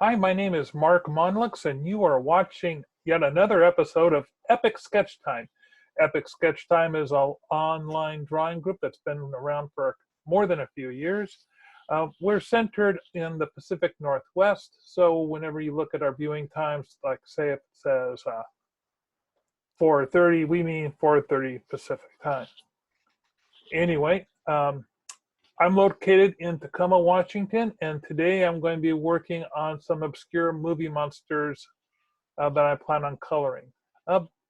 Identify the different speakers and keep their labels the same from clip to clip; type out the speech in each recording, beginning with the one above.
Speaker 1: Hi, my name is Mark Monlux, and you are watching yet another episode of Epic Sketch Time. Epic Sketch Time is an online drawing group that's been around for more than a few years. We're centered in the Pacific Northwest, so whenever you look at our viewing times, like say it says 4:30, we mean 4:30 Pacific time. Anyway, I'm located in Tacoma, Washington, and today I'm going to be working on some obscure movie monsters that I plan on coloring.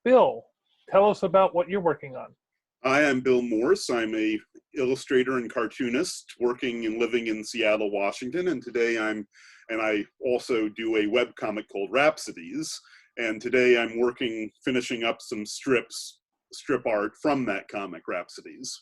Speaker 1: Bill, tell us about what you're working on.
Speaker 2: Hi, I'm Bill Morse. I'm a illustrator and cartoonist working and living in Seattle, Washington, and I also do a webcomic called Rhapsodies, and today I'm finishing up some strip art from that comic, Rhapsodies.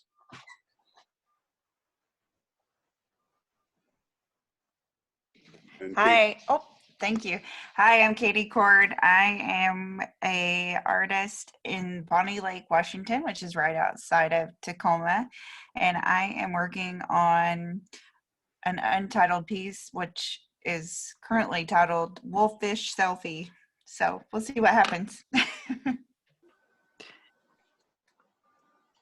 Speaker 3: Hi. Oh, thank you. Hi, I'm Katie Cord. I am a artist in Bonnie Lake, Washington, which is right outside of Tacoma. And I am working on an untitled piece, which is currently titled Wolfish Selfie. So we'll see what happens.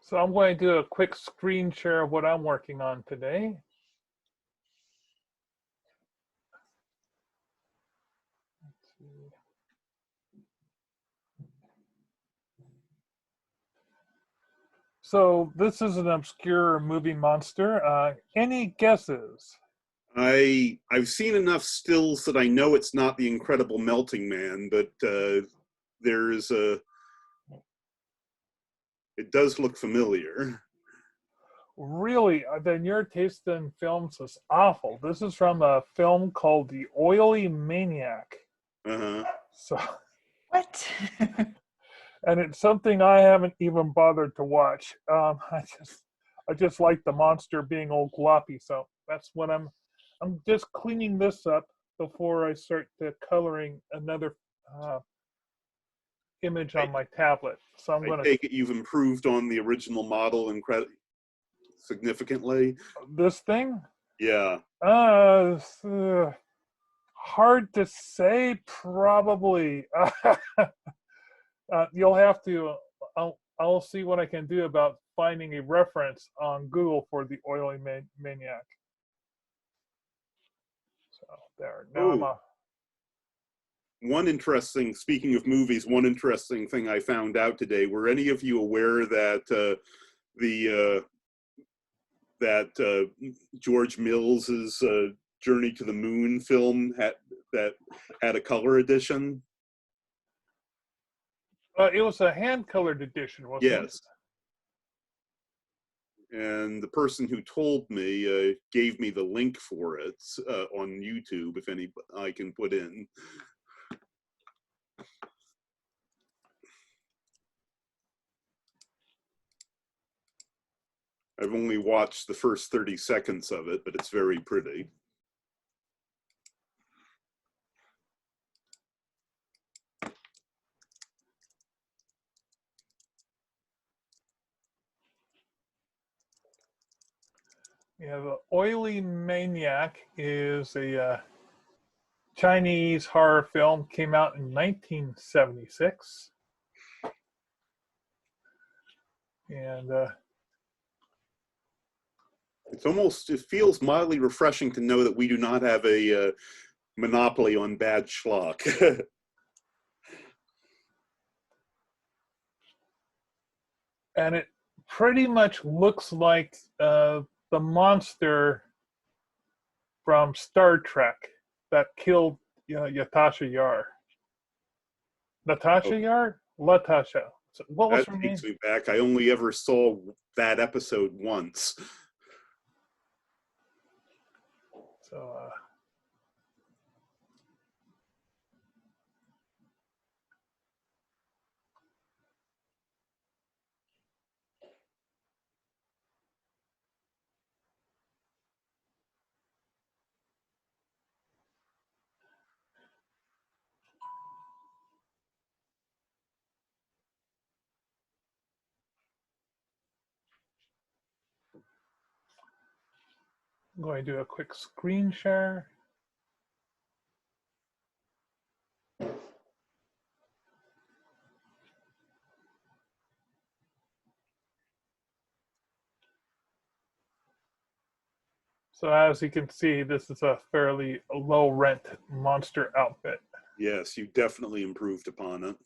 Speaker 1: So I'm going to do a quick screen share of what I'm working on today. So this is an obscure movie monster. Any guesses?
Speaker 2: I've seen enough stills that I know it's not the Incredible Melting Man, but it does look familiar.
Speaker 1: Really? Then your taste in films is awful. This is from a film called The Oily Maniac.
Speaker 2: Uh-huh.
Speaker 1: So,
Speaker 3: What?
Speaker 1: and it's something I haven't even bothered to watch. I just like the monster being all gloppy. So that's what I'm just cleaning this up before I start coloring another image on my tablet. So I'm going to
Speaker 2: take it you've improved on the original model significantly.
Speaker 1: This thing?
Speaker 2: Yeah.
Speaker 1: Hard to say, probably. You'll have to, I'll see what I can do about finding a reference on Google for the Oily Maniac. So there, now
Speaker 2: speaking of movies, one interesting thing I found out today, were any of you aware that George Mills's Journey to the Moon film had a color edition?
Speaker 1: It was a hand-colored edition, wasn't it?
Speaker 2: Yes. And the person who told me gave me the link for it on YouTube, if any I can put in. I've only watched the first 30 seconds of it, but it's very pretty.
Speaker 1: Yeah, the Oily Maniac is a Chinese horror film, came out in 1976. And
Speaker 2: it feels mildly refreshing to know that we do not have a monopoly on bad schlock.
Speaker 1: and it pretty much looks like the monster from Star Trek that killed Yatasha Yar. Natasha Yar? Latasha. So what was her name?
Speaker 2: That takes me back. I only ever saw that episode once.
Speaker 1: So, I'm going to do a quick screen share. So as you can see, this is a fairly low rent monster outfit.
Speaker 2: Yes, you definitely improved upon it.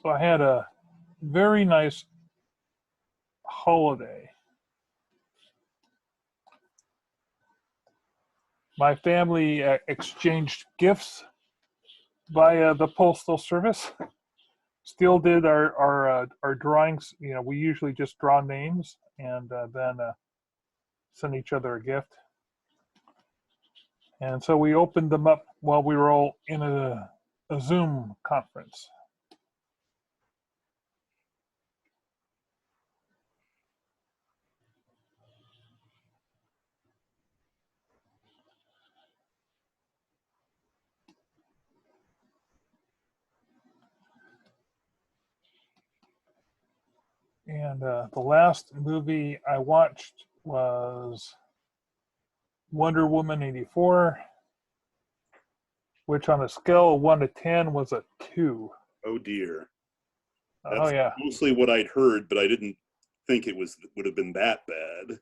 Speaker 1: So I had a very nice holiday. My family exchanged gifts via the postal service. Still did our drawings. You know, we usually just draw names and then send each other a gift. And so we opened them up while we were all in a Zoom conference. And the last movie I watched was Wonder Woman 84, which on a scale of 1 to 10 was a 2.
Speaker 2: Oh dear.
Speaker 1: Oh
Speaker 2: That's
Speaker 1: yeah.
Speaker 2: mostly what I'd heard, but I didn't think it would have been that bad.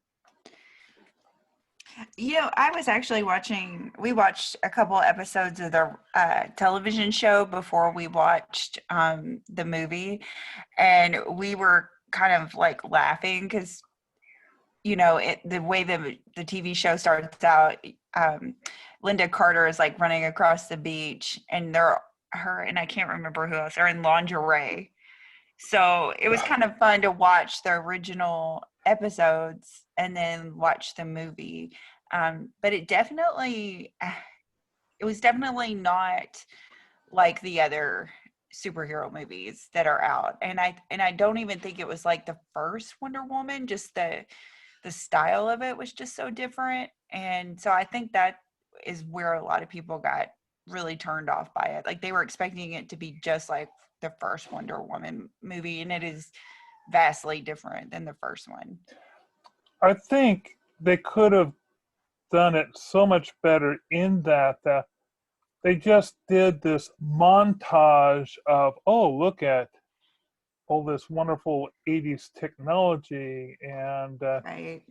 Speaker 3: You know, I was actually we watched a couple episodes of the television show before we watched the movie, and we were kind of like laughing because, you know, the way the TV show starts out, Linda Carter is like running across the beach, and her and I can't remember who else are in lingerie. So it was kind of fun to watch the original episodes and then watch the movie. But it was definitely not like the other superhero movies that are out. And I don't even think it was like the first Wonder Woman, just the style of it was just so different. And so I think that is where a lot of people got really turned off by it. Like they were expecting it to be just like the first Wonder Woman movie, and it is vastly different than the first one.
Speaker 1: I think they could have done it so much better in that they just did this montage of, oh, look at all this wonderful 80s technology. And
Speaker 3: Right.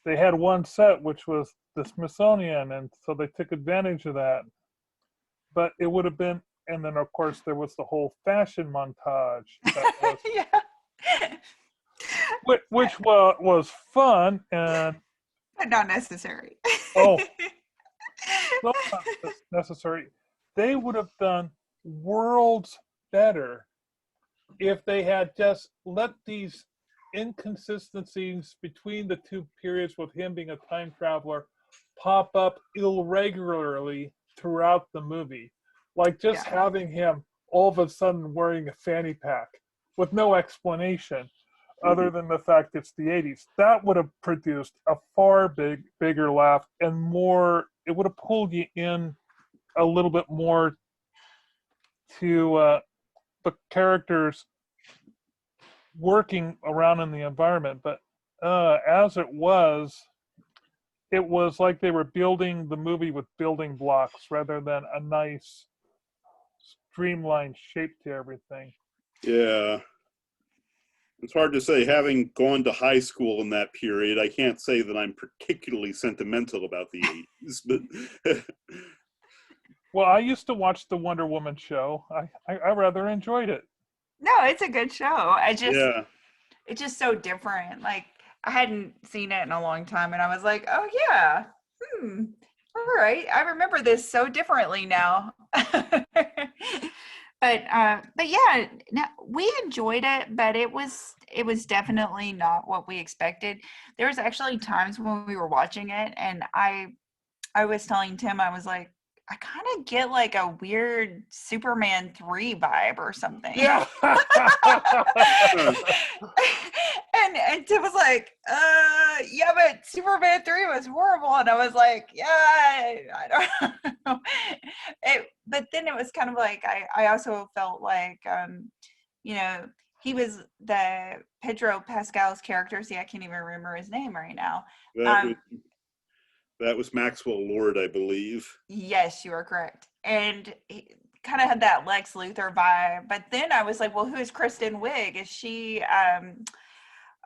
Speaker 1: they had one set, which was the Smithsonian. And so they took advantage of that. But it would have been, and then of course there was the whole fashion montage. That was,
Speaker 3: Yeah.
Speaker 1: which was fun and
Speaker 3: But not necessary.
Speaker 1: oh, so not necessary. They would have done worlds better if they had just let these inconsistencies between the two periods with him being a time traveler pop up irregularly throughout the movie. Like just having him all of a sudden wearing a fanny pack with no explanation other than the fact it's the 80s. That would have produced a far bigger laugh and more, it would have pulled you in a little bit more to the characters working around in the environment. But as it was like they were building the movie with building blocks rather than a nice streamlined shape to everything.
Speaker 2: Yeah. It's hard to say. Having gone to high school in that period, I can't say that I'm particularly sentimental about the 80s, but
Speaker 1: well, I used to watch the Wonder Woman show. I rather enjoyed it.
Speaker 3: No, it's a good show.
Speaker 2: yeah.
Speaker 3: It's just so different. Like I hadn't seen it in a long time, and I was like, oh yeah, all right, I remember this so differently now. But yeah, no, we enjoyed it, but it was definitely not what we expected. There was actually times when we were watching it, and I was telling Tim, I was like, I kind of get like a weird Superman 3 vibe or something.
Speaker 1: Yeah.
Speaker 3: And and Tim was like, yeah, but Superman 3 was horrible. And I was like, yeah, I don't know. But then it was kind of like, I also felt like, you know, he was the Pedro Pascal's character. See, I can't even remember his name right now.
Speaker 2: That was Maxwell Lord, I believe.
Speaker 3: Yes, you are correct. And he kind of had that Lex Luthor vibe. But then I was like, well, who is Kristen Wiig? Is she,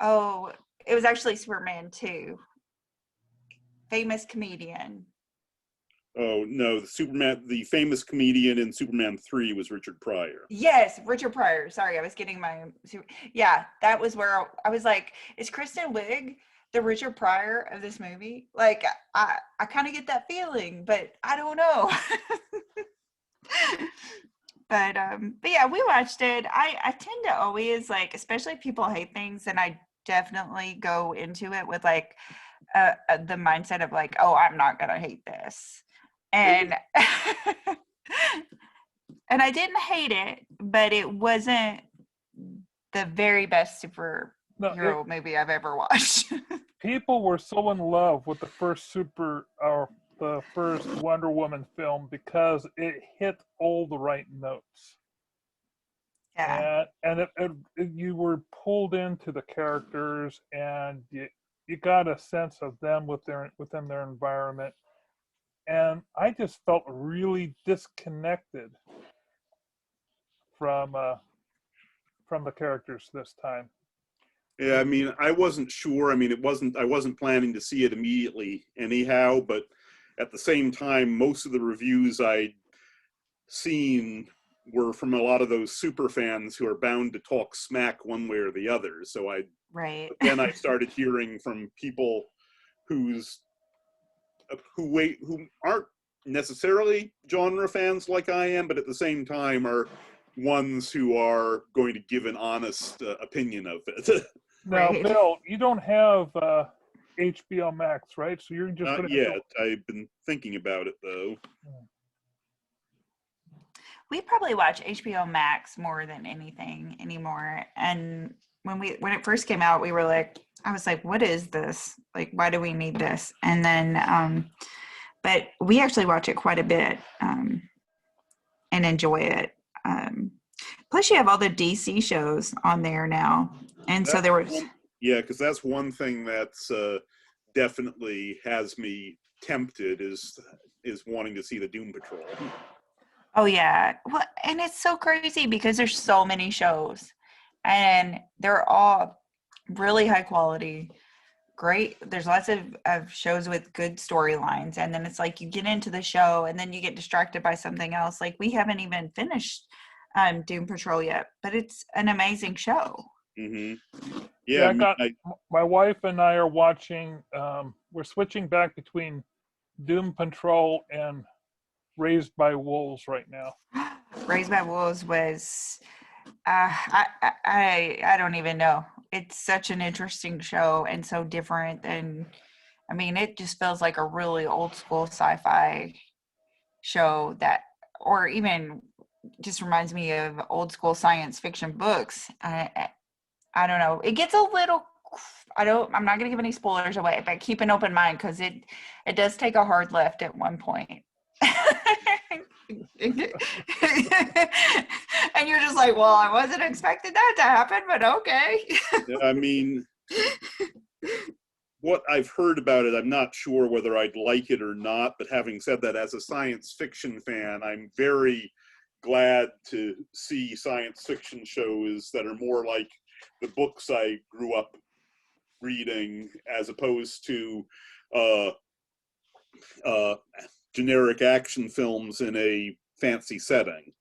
Speaker 3: it was actually Superman 2. Famous comedian.
Speaker 2: Oh, no, the famous comedian in Superman 3 was Richard Pryor.
Speaker 3: Yes, Richard Pryor. Sorry, I was getting yeah, that was where I was like, is Kristen Wiig the Richard Pryor of this movie? Like, I kind of get that feeling, but I don't know. But yeah, we watched it. I tend to always, like, especially if people hate things, and I definitely go into it with like the mindset of like, oh, I'm not gonna hate this. And and I didn't hate it, but it wasn't the very best superhero movie I've ever watched.
Speaker 1: People were so in love with the first the first Wonder Woman film because it hit all the right notes.
Speaker 3: Yeah.
Speaker 1: And you were pulled into the characters, and you got a sense of them within their environment. And I just felt really disconnected from the characters this time.
Speaker 2: Yeah, I mean, I wasn't sure. I mean, I wasn't planning to see it immediately anyhow, but at the same time, most of the reviews I'd seen were from a lot of those super fans who are bound to talk smack one way or the other. So then I started hearing from people who aren't necessarily genre fans like I am, but at the same time are ones who are going to give an honest opinion of it.
Speaker 1: Now, Bill, you don't have HBO Max, right? So you're just
Speaker 2: not yet. I've been thinking about it though.
Speaker 3: We probably watch HBO Max more than anything anymore. And when it first came out, I was like, what is this? Like, why do we need this? And then, but we actually watch it quite a bit and enjoy it. Plus, you have all the DC shows on there now. And so there was...
Speaker 2: Yeah, because that's one thing that's definitely has me tempted is wanting to see the Doom Patrol.
Speaker 3: Oh, yeah. Well, and it's so crazy because there's so many shows. And they're all really high quality. Great. There's lots of shows with good storylines. And then it's like you get into the show and then you get distracted by something else. Like we haven't even finished Doom Patrol yet, but it's an amazing show.
Speaker 2: Mm-hmm. Yeah,
Speaker 1: my wife and I are watching, we're switching back between Doom Patrol and Raised by Wolves right now.
Speaker 3: Raised by Wolves was, I don't even know. It's such an interesting show and so different. And I mean, it just feels like a really old school sci-fi show or even just reminds me of old school science fiction books. I don't know. It gets a little, I'm not going to give any spoilers away, but keep an open mind because it does take a hard left at one point. And you're just like, well, I wasn't expecting that to happen, but okay.
Speaker 2: I mean, what I've heard about it, I'm not sure whether I'd like it or not, but having said that, as a science fiction fan, I'm very glad to see science fiction shows that are more like the books I grew up reading as opposed to generic action films in a fancy setting.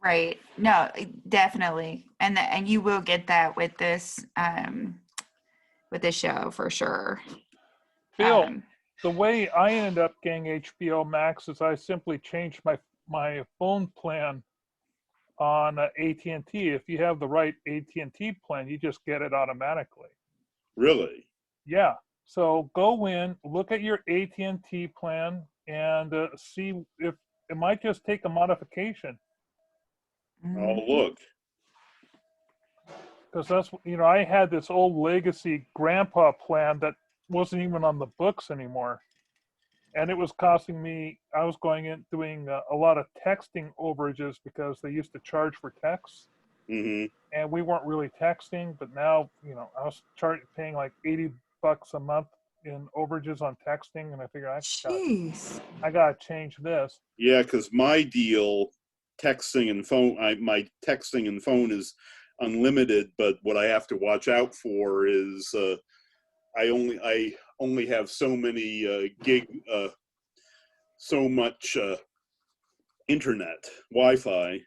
Speaker 3: Right. No, definitely. And you will get that with this show for sure.
Speaker 1: Bill, the way I ended up getting HBO Max is I simply changed my phone plan on AT&T. If you have the right AT&T plan, you just get it automatically.
Speaker 2: Really?
Speaker 1: Yeah. So go in, look at your AT&T plan, and see if it might just take a modification.
Speaker 2: Oh, look.
Speaker 1: because that's, I had this old legacy grandpa plan that wasn't even on the books anymore. And it was costing me, I was going in doing a lot of texting overages because they used to charge for texts.
Speaker 2: Mm-hmm.
Speaker 1: And we weren't really texting, but now, I was paying like $80 a month in overages on texting. And I figured I got to change this.
Speaker 2: Yeah, because my deal, texting and phone, my texting and phone is unlimited, but what I have to watch out for is I only have so many so much internet, Wi-Fi.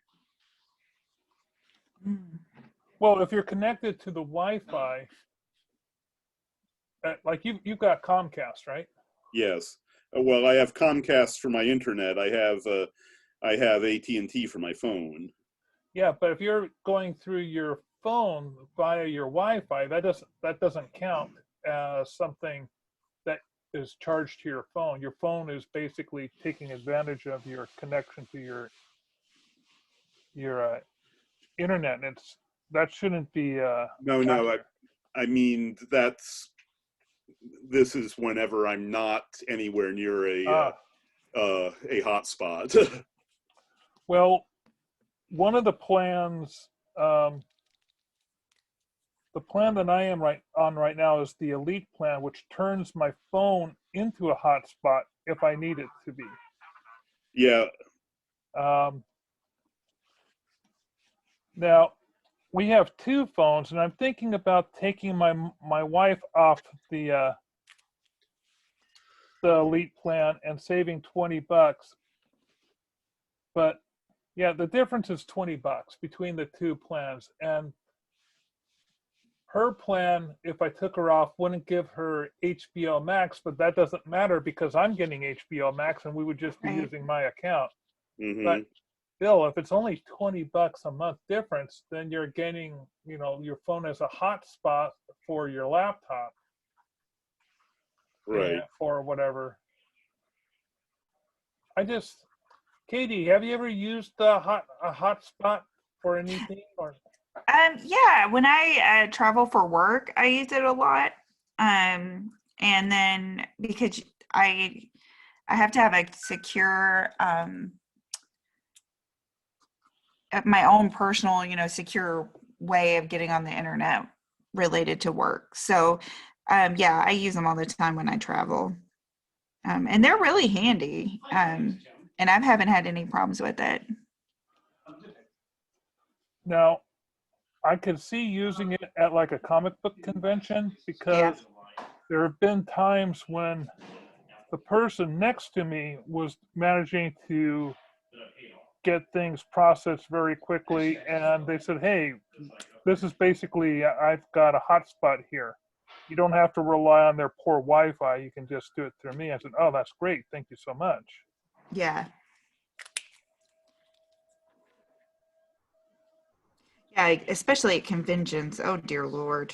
Speaker 1: Well, if you're connected to the Wi-Fi, like you've got Comcast, right?
Speaker 2: Yes. Well, I have Comcast for my internet. I have AT&T for my phone.
Speaker 1: Yeah, but if you're going through your phone via your Wi-Fi, that doesn't count as something that is charged to your phone. Your phone is basically taking advantage of your connection to your internet. And that shouldn't be.
Speaker 2: No. I mean this is whenever I'm not anywhere near a hotspot.
Speaker 1: Well, one of the plans, the plan that I am on right now is the Elite plan, which turns my phone into a hotspot if I need it to be.
Speaker 2: Yeah.
Speaker 1: Now, we have two phones, and I'm thinking about taking my wife off the Elite plan and saving $20. But yeah, the difference is $20 between the two plans. And her plan, if I took her off, wouldn't give her HBO Max, but that doesn't matter because I'm getting HBO Max and we would just be using my account.
Speaker 2: Mm-hmm.
Speaker 1: But still, if it's only $20 a month difference, then you're getting, your phone as a hotspot for your laptop.
Speaker 2: Right.
Speaker 1: Or whatever. Katie, have you ever used a hotspot for anything? Or
Speaker 3: Yeah, when I travel for work, I use it a lot. And then because I have to have a secure my own personal, secure way of getting on the internet related to work. So yeah, I use them all the time when I travel. And they're really handy. And I haven't had any problems with it.
Speaker 1: now, I could see using it at like a comic book convention because there have been times when the person next to me was managing to get things processed very quickly, and they said, hey, this is basically, I've got a hotspot here. You don't have to rely on their poor Wi-Fi. You can just do it through me. I said, oh, that's great. Thank you so much.
Speaker 3: Yeah. Yeah, especially at conventions. Oh, dear Lord.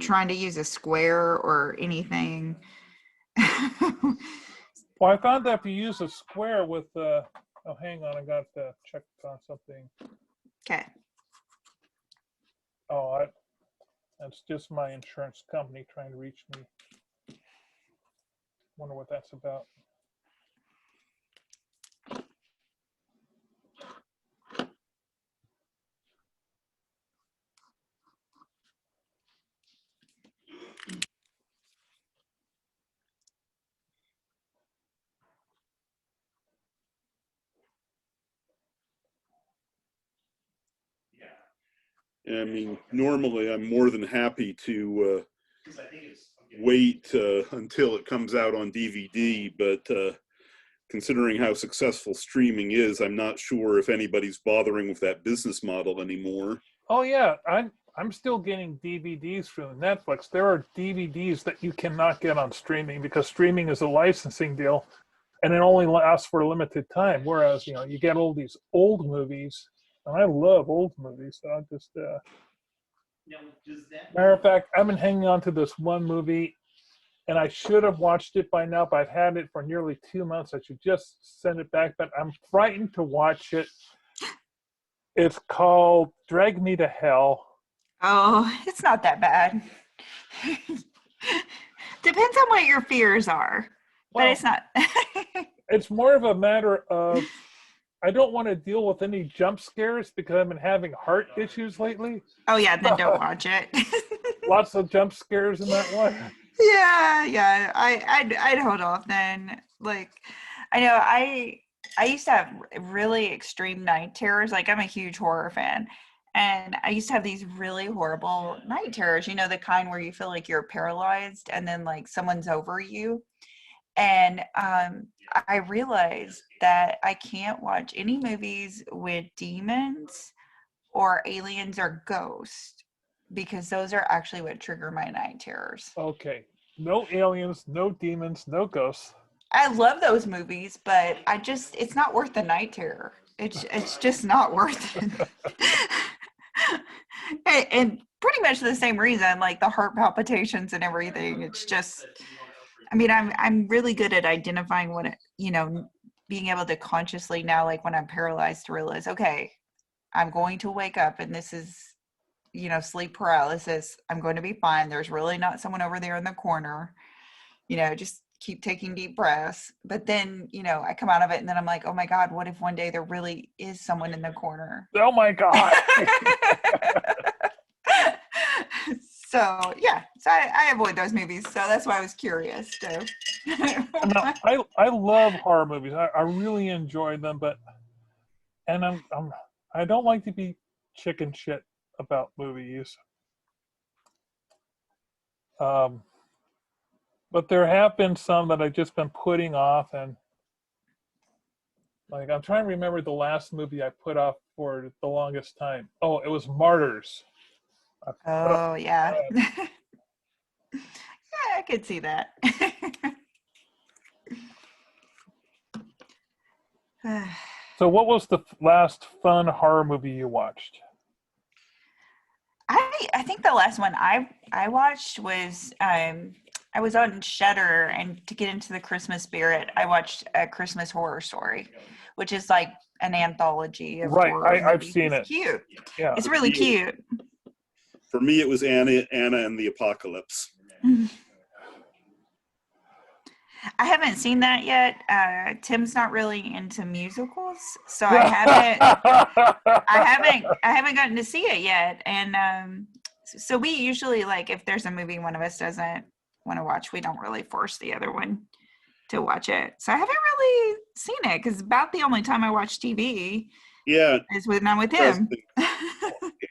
Speaker 3: Trying to use a square or anything.
Speaker 1: Well, I found that if you use a square with oh, hang on, I got to check on something.
Speaker 3: Okay.
Speaker 1: Oh, that's just my insurance company trying to reach me. Wonder what that's about.
Speaker 2: I mean, normally I'm more than happy to wait until it comes out on DVD, but considering how successful streaming is, I'm not sure if anybody's bothering with that business model anymore.
Speaker 1: Oh yeah, I'm still getting DVDs from Netflix. There are DVDs that you cannot get on streaming because streaming is a licensing deal, and it only lasts for a limited time. Whereas you get all these old movies, and I love old movies. So I just matter of fact, I've been hanging on to this one movie, and I should have watched it by now, but I've had it for nearly 2 months. I should just send it back, but I'm frightened to watch it. It's called Drag Me to Hell.
Speaker 3: Oh, it's not that bad. Depends on what your fears are, but
Speaker 1: Well,
Speaker 3: it's not.
Speaker 1: it's more of a matter of I don't want to deal with any jump scares because I've been having heart issues lately.
Speaker 3: Oh yeah, then don't watch it.
Speaker 1: Lots of jump scares in that one.
Speaker 3: Yeah. I'd hold off then. Like, I know I used to have really extreme night terrors. Like, I'm a huge horror fan, and I used to have these really horrible night terrors. You know, the kind where you feel like you're paralyzed, and then like someone's over you. And I realized that I can't watch any movies with demons or aliens or ghosts because those are actually what trigger my night terrors.
Speaker 1: Okay. No aliens, no demons, no ghosts.
Speaker 3: I love those movies, but it's not worth the night terror. It's just not worth it. And pretty much the same reason, like the heart palpitations and everything. It's just, I mean, I'm really good at identifying what being able to consciously now, like when I'm paralyzed, to realize, okay, I'm going to wake up and this is, sleep paralysis. I'm going to be fine. There's really not someone over there in the corner. Just keep taking deep breaths. But then, I come out of it and then I'm like, oh my God, what if one day there really is someone in the corner?
Speaker 1: Oh my God.
Speaker 3: So yeah, so I avoid those movies. So that's why I was curious. So.
Speaker 1: No, I love horror movies. I really enjoy them, and I don't like to be chicken shit about movies. But there have been some that I've just been putting off, and like I'm trying to remember the last movie I put off for the longest time. Oh, it was Martyrs.
Speaker 3: Oh yeah. Yeah, I could see that.
Speaker 1: So what was the last fun horror movie you watched?
Speaker 3: I think the last one I watched was I was on Shudder, and to get into the Christmas spirit, I watched A Christmas Horror Story, which is like an anthology of
Speaker 1: Right,
Speaker 3: horror
Speaker 1: I've
Speaker 3: movies.
Speaker 1: seen
Speaker 3: It's
Speaker 1: it.
Speaker 3: cute.
Speaker 1: Yeah.
Speaker 3: It's really cute.
Speaker 2: For me, it was Anna and the Apocalypse.
Speaker 3: I haven't seen that yet. Tim's not really into musicals, so I haven't gotten to see it yet. And so we usually, like, if there's a movie one of us doesn't want to watch, we don't really force the other one to watch it. So I haven't really seen it because about the only time I watch TV is when I'm with him.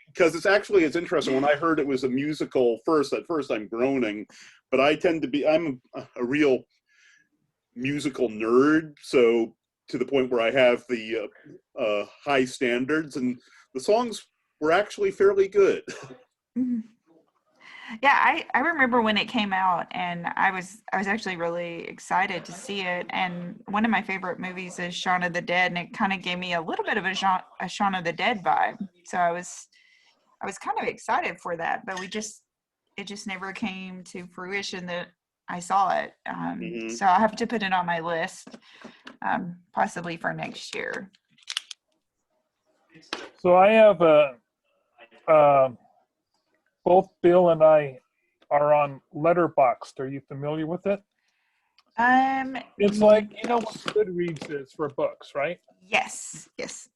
Speaker 2: Because it's interesting. When I heard it was a musical at first I'm groaning, but I'm a real musical nerd, so to the point where I have the high standards, and the songs were actually fairly good.
Speaker 3: Yeah, I remember when it came out, and I was actually really excited to see it. And one of my favorite movies is Shaun of the Dead, and it kind of gave me a little bit of a Shaun of the Dead vibe. So I was kind of excited for that, but it just never came to fruition that I saw it. So I'll have to put it on my list, possibly for next year.
Speaker 1: So I have both Bill and I are on Letterboxd. Are you familiar with it? It's like, what Goodreads is for books, right?
Speaker 3: Yes.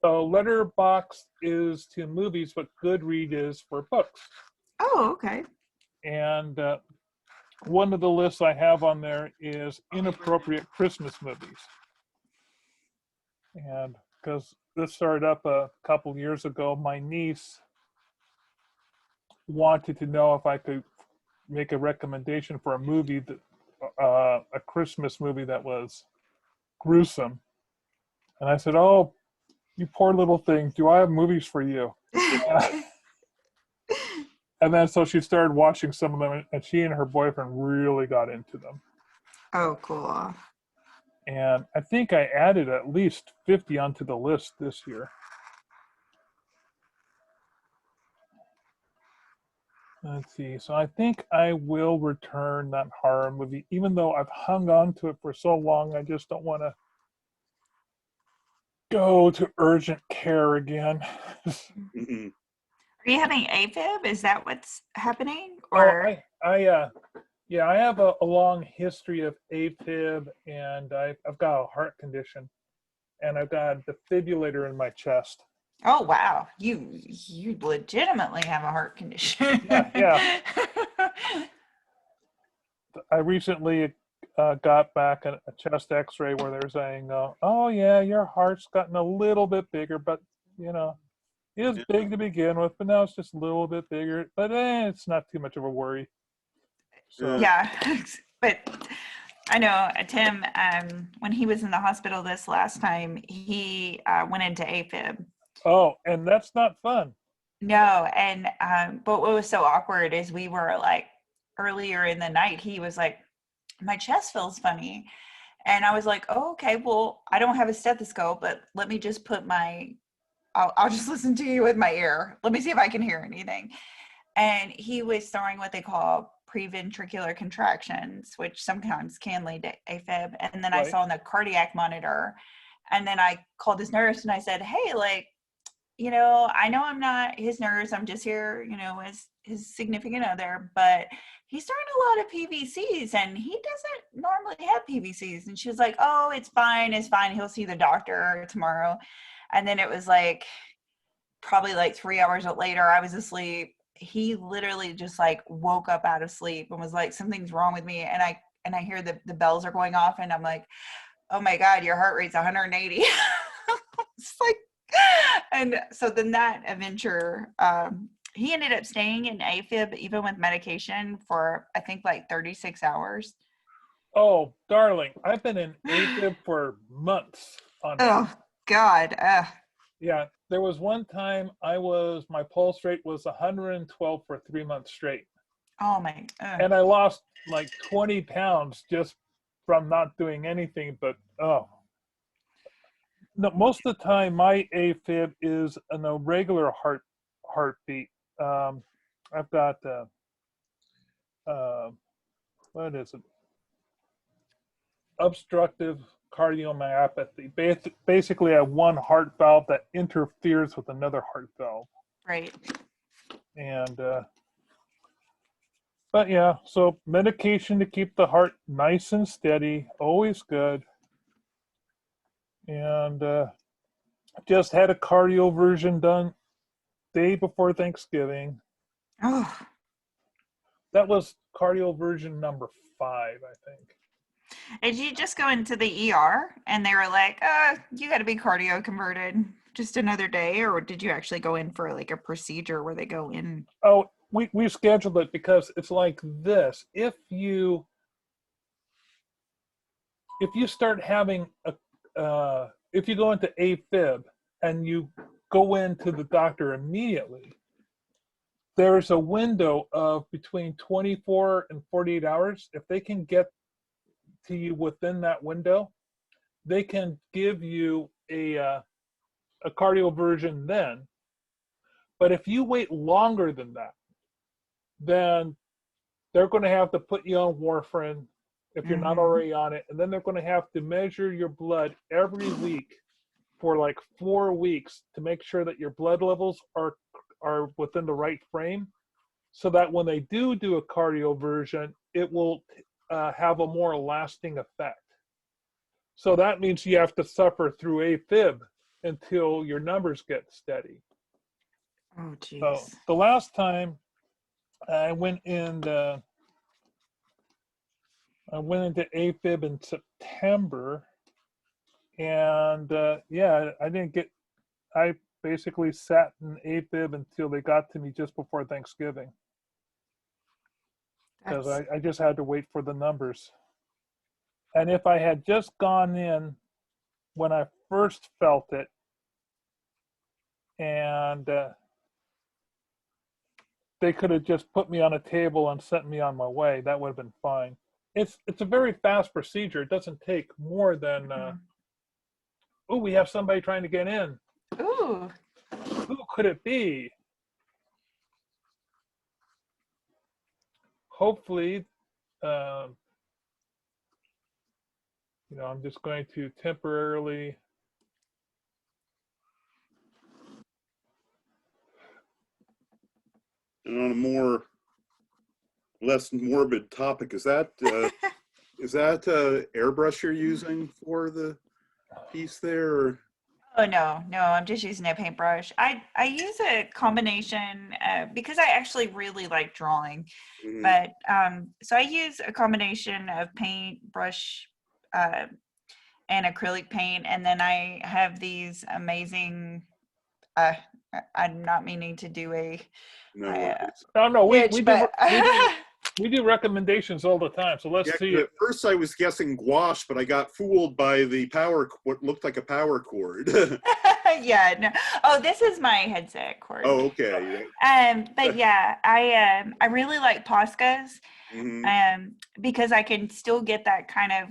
Speaker 1: So Letterboxd is to movies what Goodreads is for books.
Speaker 3: Oh, okay.
Speaker 1: And one of the lists I have on there is inappropriate Christmas movies. And because this started up a couple years ago, my niece wanted to know if I could make a recommendation for a movie that a Christmas movie that was gruesome. And I said, "Oh, you poor little thing, do I have movies for you?" And then so she started watching some of them, and she and her boyfriend really got into them.
Speaker 3: Oh, cool.
Speaker 1: And I think I added at least 50 onto the list this year. Let's see. So I think I will return that horror movie, even though I've hung on to it for so long. I just don't want to go to urgent care again.
Speaker 2: Mm-hmm.
Speaker 3: Are you having AFib? Is that what's happening?
Speaker 1: Oh,
Speaker 3: Or
Speaker 1: yeah, I have a long history of AFib, and I've got a heart condition, and I've got a defibrillator in my chest.
Speaker 3: oh wow, you legitimately have a heart condition.
Speaker 1: Yeah. I recently got back a chest X-ray where they're saying, "Oh yeah, your heart's gotten a little bit bigger, but you know, it was
Speaker 2: Yeah.
Speaker 1: big to begin with, but now it's just a little bit bigger. But it's not too much of a worry." So
Speaker 3: Yeah, but I know Tim, when he was in the hospital this last time, he went into AFib.
Speaker 1: oh, and that's not fun.
Speaker 3: No, and but what was so awkward is we were like earlier in the night, he was like, my chest feels funny. And I was like, oh, okay, well, I don't have a stethoscope, but let me just put I'll just listen to you with my ear. Let me see if I can hear anything. And he was throwing what they call preventricular contractions, which sometimes can lead to AFib. And then I
Speaker 1: Right.
Speaker 3: saw on the cardiac monitor, and then I called his nurse and I said, hey, like, I know I'm not his nurse. I'm just here, as his significant other, but he's starting a lot of PVCs and he doesn't normally have PVCs. And she was like, oh, it's fine. It's fine. He'll see the doctor tomorrow. And then it was like, probably like 3 hours later, I was asleep. He literally just like woke up out of sleep and was like, something's wrong with me. And I hear the bells are going off and I'm like, oh my God, your heart rate's 180. It's like, and so then that adventure, he ended up staying in AFib even with medication for I think like 36 hours.
Speaker 1: Oh, darling, I've been in AFib for months on end.
Speaker 3: Oh God.
Speaker 1: Yeah, there was one time my pulse rate was 112 for 3 months straight.
Speaker 3: Oh my.
Speaker 1: And I lost like 20 pounds just from not doing anything. But no, most of the time my AFib is an irregular heartbeat. I've got uh, what is it? Obstructive cardiomyopathy. Basically, I have one heart valve that interferes with another heart valve.
Speaker 3: Right.
Speaker 1: And but yeah, so medication to keep the heart nice and steady, always good. And just had a cardioversion done day before Thanksgiving.
Speaker 3: Oh.
Speaker 1: That was cardioversion number 5, I think.
Speaker 3: Did you just go into the ER and they were like, you got to be cardio converted just another day? Or did you actually go in for like a procedure where they go in?
Speaker 1: Oh, we scheduled it because it's like this. If you start having if you go into AFib and you go into the doctor immediately, there's a window of between 24 and 48 hours. If they can get to you within that window, they can give you a cardioversion then. But if you wait longer than that, then they're going to have to put you on warfarin if you're not
Speaker 3: Mm-hmm.
Speaker 1: already on it, and then they're going to have to measure your blood every week for like 4 weeks to make sure that your blood levels are within the right frame, so that when they do a cardioversion, it will have a more lasting effect. So that means you have to suffer through AFib until your numbers get steady.
Speaker 3: Oh,
Speaker 1: So
Speaker 3: geez.
Speaker 1: the last time I went in, I went into AFib in September, and yeah, I didn't get. I basically sat in AFib until they got to me just before Thanksgiving because
Speaker 3: That's,
Speaker 1: I just had to wait for the numbers. And if I had just gone in when I first felt it, and they could have just put me on a table and sent me on my way, that would have been fine. It's a very fast procedure. It doesn't take more than. Oh, we have somebody trying to get in.
Speaker 3: ooh.
Speaker 1: Who could it be? Hopefully, um, I'm just going to temporarily.
Speaker 2: And on a less morbid topic, is that airbrush you're using for the piece there? Or?
Speaker 3: Oh no, I'm just using a paintbrush. I use a combination because I actually really like drawing, but so I use a combination of paintbrush and acrylic paint, and then I have these amazing. I'm not meaning to do a.
Speaker 2: No worries.
Speaker 1: No, we do
Speaker 3: But
Speaker 1: recommendations all the time. So let's see.
Speaker 2: At first, I was guessing gouache, but I got fooled by what looked like a power cord.
Speaker 3: yeah, no. Oh, this is my headset cord.
Speaker 2: Oh, okay.
Speaker 3: But yeah, I really like Poscas, because I can still get that kind of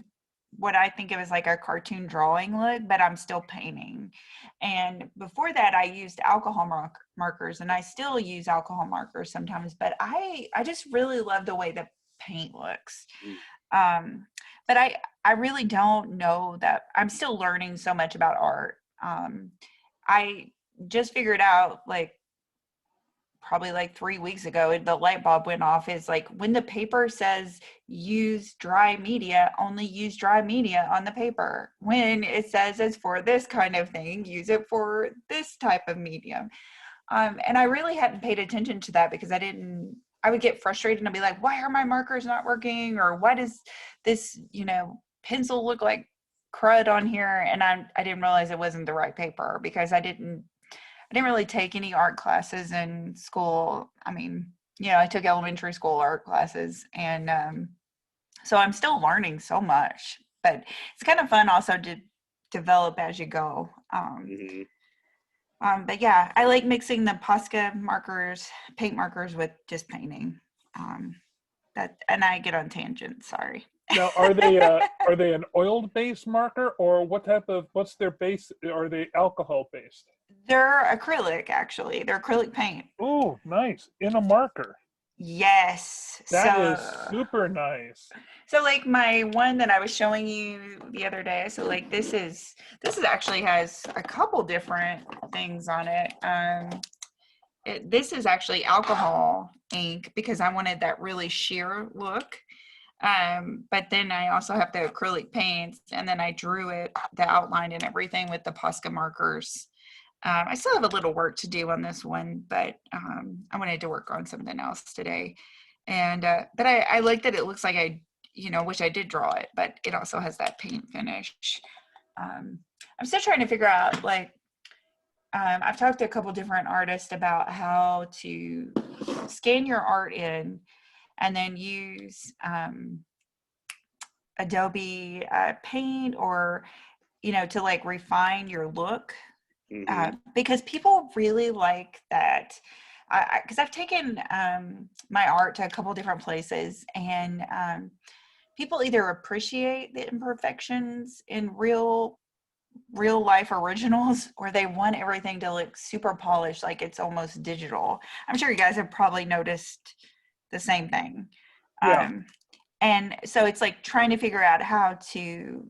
Speaker 3: what I think of as like a cartoon drawing look, but I'm still painting. And before that, I used alcohol markers, and I still use alcohol markers sometimes, but I just really love the way the paint looks. But I really don't know that. I'm still learning so much about art. I just figured out, like, probably like 3 weeks ago, the light bulb went off. Is like, when the paper says use dry media, only use dry media on the paper. When it says it's for this kind of thing, use it for this type of medium. And I really hadn't paid attention to that because I would get frustrated and I'd be like, why are my markers not working? Or why does this, pencil look like crud on here? And I didn't realize it wasn't the right paper because I didn't really take any art classes in school. I mean, I took elementary school art classes, and so I'm still learning so much, but it's kind of fun also to develop as you go. But yeah, I like mixing the Posca paint markers with just painting. And I get on tangents, sorry.
Speaker 1: Now, are they an oil-based marker, or what's their base? Are they alcohol-based?
Speaker 3: They're acrylic, actually. They're acrylic paint.
Speaker 1: Oh, nice. In a marker.
Speaker 3: Yes.
Speaker 1: That is super nice.
Speaker 3: So like my one that I was showing you the other day, so like this is actually has a couple different things on it. This is actually alcohol ink because I wanted that really sheer look. But then I also have the acrylic paints, and then I drew the outline and everything with the Posca markers. I still have a little work to do on this one, but I wanted to work on something else today. And but I like that it looks like I wish I did draw it, but it also has that paint finish. I'm still trying to figure out, like, I've talked to a couple different artists about how to scan your art in and then use Adobe Paint or, to like refine your look. Because people really like that. Because I've taken my art to a couple different places, and people either appreciate the imperfections in real life originals, or they want everything to look super polished, like it's almost digital. I'm sure you guys have probably noticed the same thing.
Speaker 1: Yeah.
Speaker 3: And so it's like trying to figure out how to,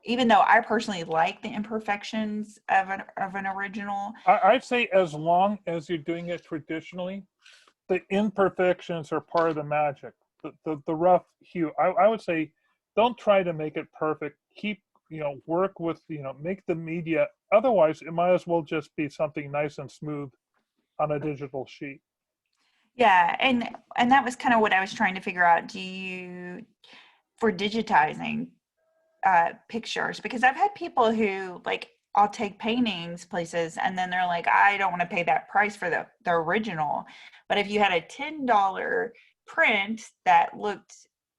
Speaker 3: even though I personally like the imperfections of an original.
Speaker 1: I'd say as long as you're doing it traditionally, the imperfections are part of the magic. The rough hue. I would say don't try to make it perfect. Keep, work with, make the media. Otherwise, it might as well just be something nice and smooth on a digital sheet.
Speaker 3: Yeah, and that was kind of what I was trying to figure out. For digitizing pictures, because I've had people who, like, I'll take paintings places and then they're like, I don't want to pay that price for the original. But if you had a $10 print that looked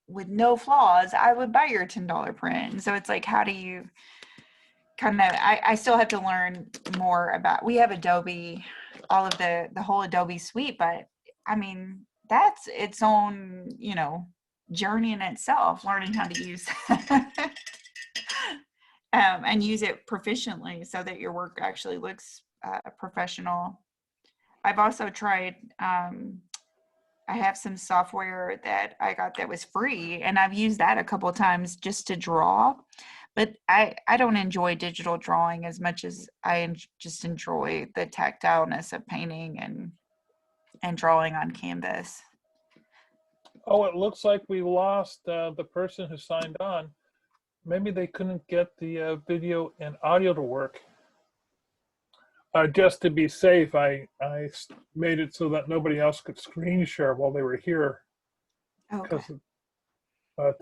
Speaker 3: with no flaws, I would buy your $10 print. And so it's like, how do you kind of, I still have to learn more about, we have Adobe, all of the whole Adobe suite, but I mean, that's its own, journey in itself, learning how to use and use it proficiently so that your work actually looks professional. I've also tried, I have some software that I got that was free, and I've used that a couple of times just to draw, but I don't enjoy digital drawing as much as I just enjoy the tactileness of painting and and drawing on canvas.
Speaker 1: Oh, it looks like we lost the person who signed on. Maybe they couldn't get the video and audio to work. Just to be safe, I made it so that nobody else could screen share while they were here.
Speaker 3: Okay.
Speaker 1: But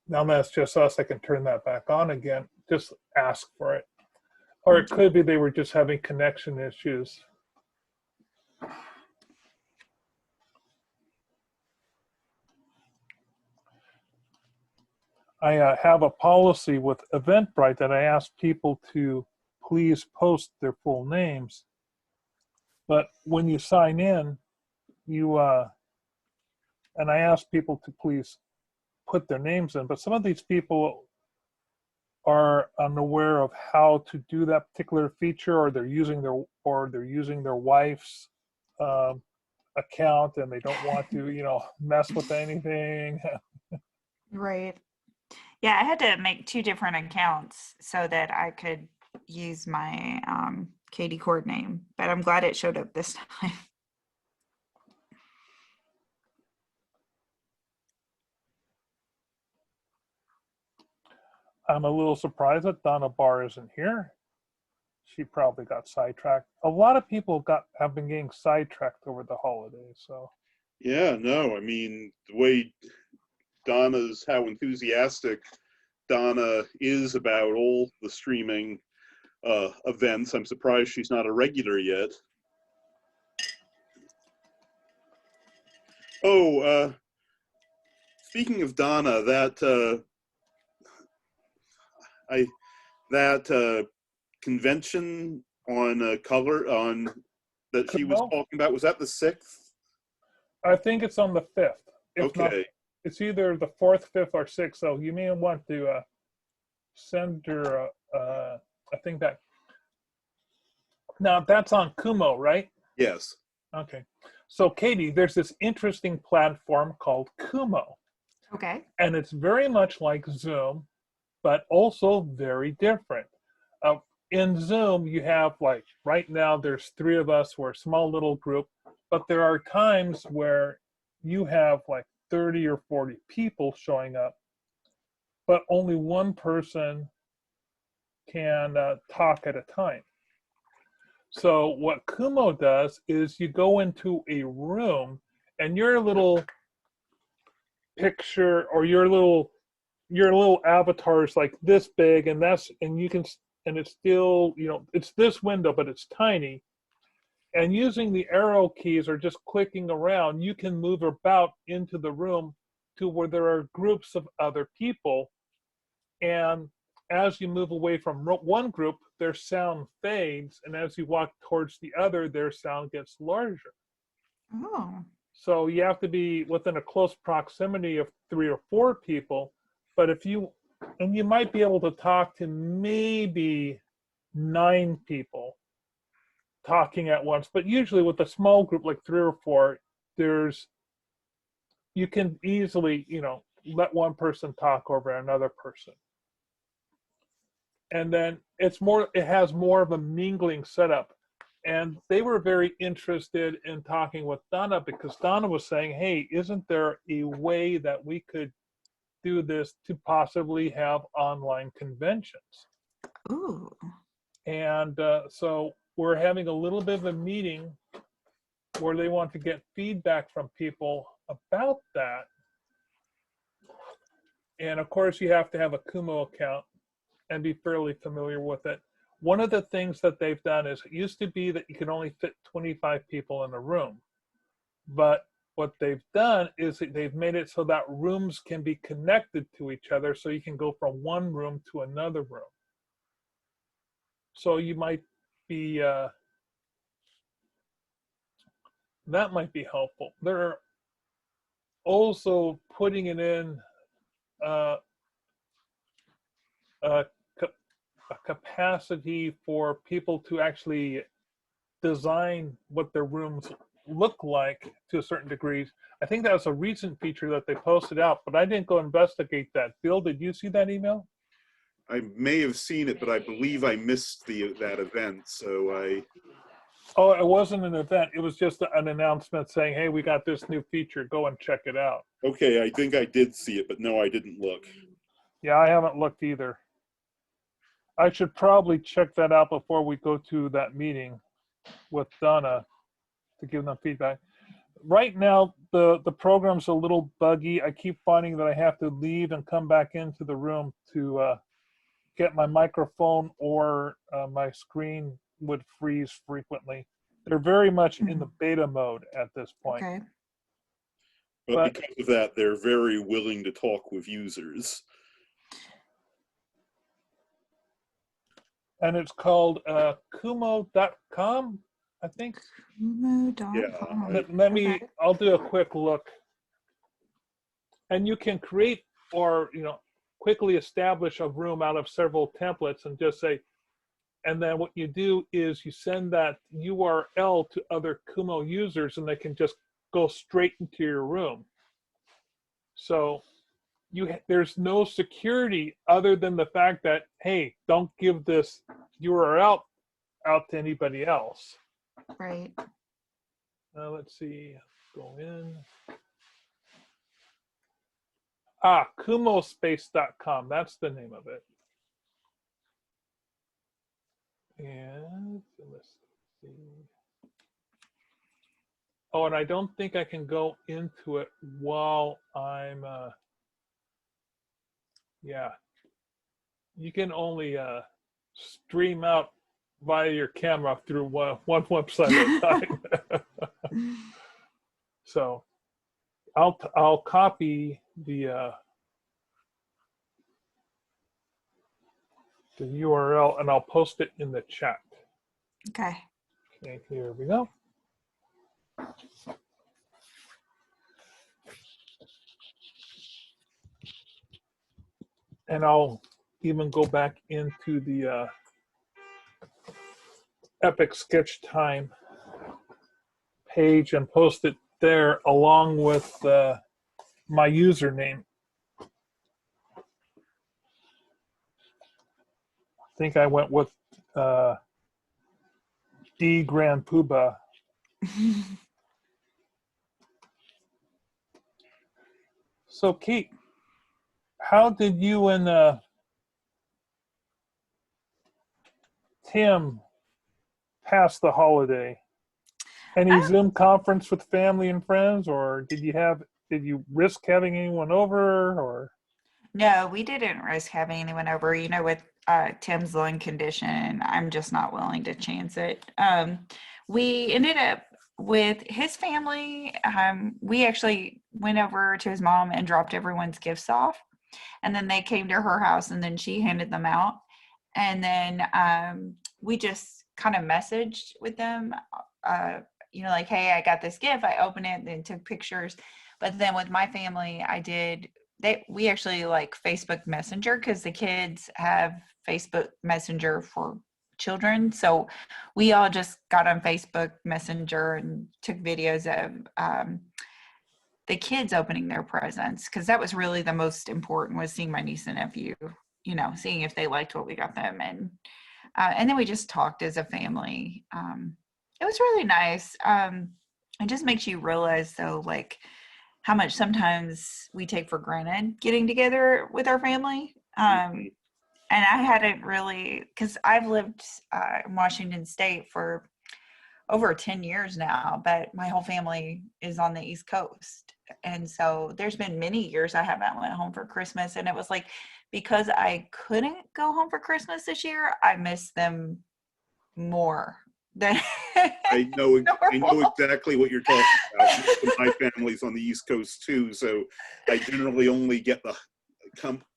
Speaker 1: now that's just us. I can turn that back on again. Just ask for it. Or it could be they were just having connection issues. I have a policy with Eventbrite that I ask people to please post their full names. But when you sign in, and I ask people to please put their names in, but some of these people are unaware of how to do that particular feature, or they're using their wife's account, and they don't want to, mess with anything.
Speaker 3: Right. Yeah, I had to make 2 different accounts so that I could use my Katie Cord name, but I'm glad it showed up this time.
Speaker 1: I'm a little surprised that Donna Barr isn't here. She probably got sidetracked. A lot of people have been getting sidetracked over the holidays. So
Speaker 2: Yeah, no, I mean, the way how enthusiastic Donna is about all the streaming events, I'm surprised she's not a regular yet. Oh, speaking of Donna, that convention on color that she was talking about, was that the 6th?
Speaker 1: I think it's on the 5th. If
Speaker 2: okay.
Speaker 1: Not, it's either the 4th, 5th, or 6th. So you may want to send her. I think that. Now that's on Kumo, right?
Speaker 2: Yes.
Speaker 1: Okay. So Katie, there's this interesting platform called Kumo.
Speaker 3: Okay.
Speaker 1: And it's very much like Zoom, but also very different. In Zoom, you have, like, right now there's 3 of us. We're a small little group, but there are times where you have like 30 or 40 people showing up, but only one person can talk at a time. So what Kumo does is you go into a room, and your little picture, or your little avatar is like this big, and it's still, it's this window, but it's tiny. And using the arrow keys or just clicking around, you can move about into the room to where there are groups of other people. And as you move away from one group, their sound fades. And as you walk towards the other, their sound gets larger.
Speaker 3: Oh.
Speaker 1: So you have to be within a close proximity of 3 or 4 people. But you might be able to talk to maybe 9 people talking at once, but usually with a small group like 3 or 4, you can easily, let one person talk over another person. And then it has more of a mingling setup. And they were very interested in talking with Donna, because Donna was saying, hey, isn't there a way that we could do this to possibly have online conventions?
Speaker 3: Ooh.
Speaker 1: And so we're having a little bit of a meeting where they want to get feedback from people about that. And of course, you have to have a Kumo account and be fairly familiar with it. One of the things that they've done is, it used to be that you could only fit 25 people in a room. But what they've done is they've made it so that rooms can be connected to each other, so you can go from one room to another room. So you might be, that might be helpful. They're also putting it in a capacity for people to actually design what their rooms look like to a certain degree. I think that was a recent feature that they posted out, but I didn't go investigate that. Bill, did you see that email?
Speaker 2: I may have seen it, but I believe I missed that event, so
Speaker 1: Oh, it wasn't an event. It was just an announcement saying, hey, we got this new feature. Go and check it out.
Speaker 2: Okay, I think I did see it, but no, I didn't look.
Speaker 1: Yeah, I haven't looked either. I should probably check that out before we go to that meeting with Donna to give them feedback. Right now, the program's a little buggy. I keep finding that I have to leave and come back into the room to get my microphone, or my screen would freeze frequently. They're very much in the beta mode at this point.
Speaker 3: Okay.
Speaker 2: But because of that, they're very willing to talk with users.
Speaker 1: And it's called kumo.com, I think.
Speaker 3: Kumo.com.
Speaker 1: Let me, I'll do a quick look. And you can create, or, you know, quickly establish a room out of several templates and just say, and then what you do is you send that URL to other Kumo users and they can just go straight into your room. So there's no security other than the fact that, hey, don't give this URL out to anybody else.
Speaker 3: Right.
Speaker 1: Let's see, go in. Kumospace.com, that's the name of it. And let's see. Oh, and I don't think I can go into it while I'm, yeah. You can only stream out via your camera through one website at a time. So I'll copy the URL and I'll post it in the chat.
Speaker 3: Okay.
Speaker 1: Okay, here we go. And I'll even go back into the Epic Sketch Time page and post it there along with my username. I think I went with D Grand Poobah. So Kate, how did you and Tim pass the holiday? Any Zoom conference with family and friends, or did you risk having anyone over, or?
Speaker 3: No, we didn't risk having anyone over. You know, with Tim's lung condition, I'm just not willing to chance it. We ended up with his family. We actually went over to his mom and dropped everyone's gifts off. And then they came to her house and then she handed them out. And then we just kind of messaged with them, you know, like, hey, I got this gift. I opened it and then took pictures. But then with my family, we actually like Facebook Messenger because the kids have Facebook Messenger for children. So we all just got on Facebook Messenger and took videos of the kids opening their presents, because that was really the most important, was seeing my niece and nephew, you know, seeing if they liked what we got them. And then we just talked as a family. It was really nice. It just makes you realize, though, like how much sometimes we take for granted getting together with our family. And I hadn't really, because I've lived in Washington State for over 10 years now, but my whole family is on the East Coast. And so there's been many years I haven't went home for Christmas. And it was like, because I couldn't go home for Christmas this year, I miss them more than
Speaker 2: I know exactly what you're talking about. My family's on the East Coast too, so I generally only get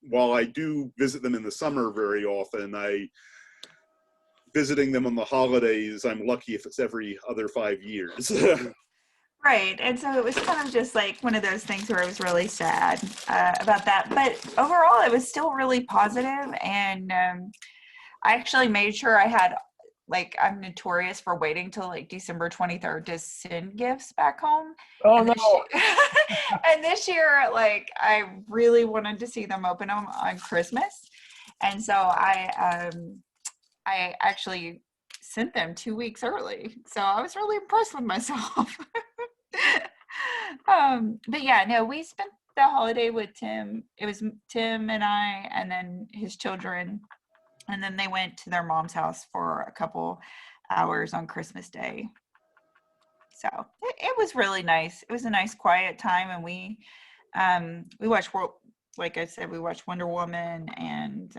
Speaker 2: while I do visit them in the summer very often, visiting them on the holidays, I'm lucky if it's every other 5 years.
Speaker 3: Right. And so it was kind of just like one of those things where I was really sad about that. But overall, it was still really positive. And I actually made sure I had, like, I'm notorious for waiting till like December 23rd to send gifts back home.
Speaker 1: Oh,
Speaker 3: and
Speaker 1: no.
Speaker 3: And this year, like, I really wanted to see them open them on Christmas. And so I actually sent them 2 weeks early. So I was really impressed with myself. But yeah, no, we spent the holiday with Tim. It was Tim and I, and then his children. And then they went to their mom's house for a couple hours on Christmas Day. So it was really nice. It was a nice quiet time, and we watched, like I said, we watched Wonder Woman, and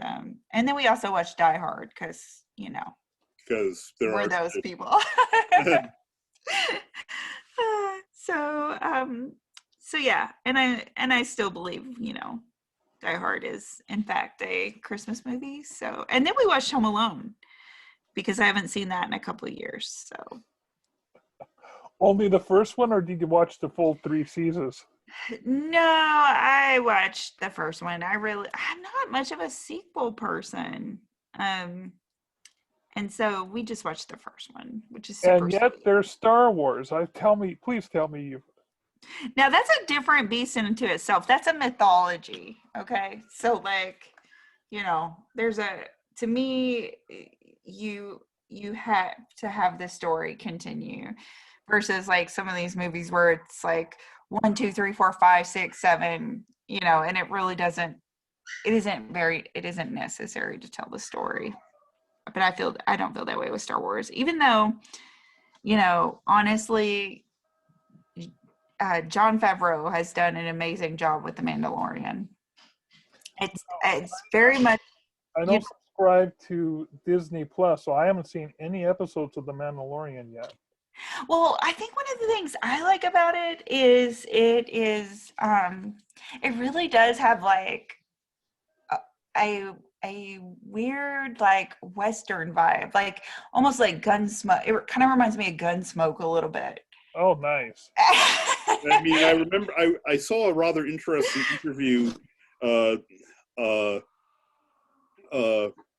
Speaker 3: then we also watched Die Hard because
Speaker 2: Because there
Speaker 3: we're
Speaker 2: are
Speaker 3: those people. So yeah, and I still believe Die Hard is in fact a Christmas movie. So, and then we watched Home Alone because I haven't seen that in a couple of years. So
Speaker 1: Only the first one, or did you watch the full 3 seasons?
Speaker 3: no, I watched the first one. I'm not much of a sequel person. And so we just watched the first one, which is super
Speaker 1: And yet
Speaker 3: sweet.
Speaker 1: there's Star Wars. Please tell me you.
Speaker 3: Now that's a different beast into itself. That's a mythology. Okay. So to me, you have to have the story continue versus like some of these movies where it's like 1, 2, 3, 4, 5, 6, 7, and it really doesn't, it isn't necessary to tell the story. But I don't feel that way with Star Wars, even though, honestly, Jon Favreau has done an amazing job with The Mandalorian. It's very much.
Speaker 1: I don't subscribe to Disney Plus, so I haven't seen any episodes of The Mandalorian yet.
Speaker 3: Well, I think one of the things I like about it is it really does have like a weird like Western vibe, like almost like Gunsmoke. It kind of reminds me of Gunsmoke a little bit.
Speaker 1: Oh, nice.
Speaker 2: I mean, I remember I saw a rather interesting interview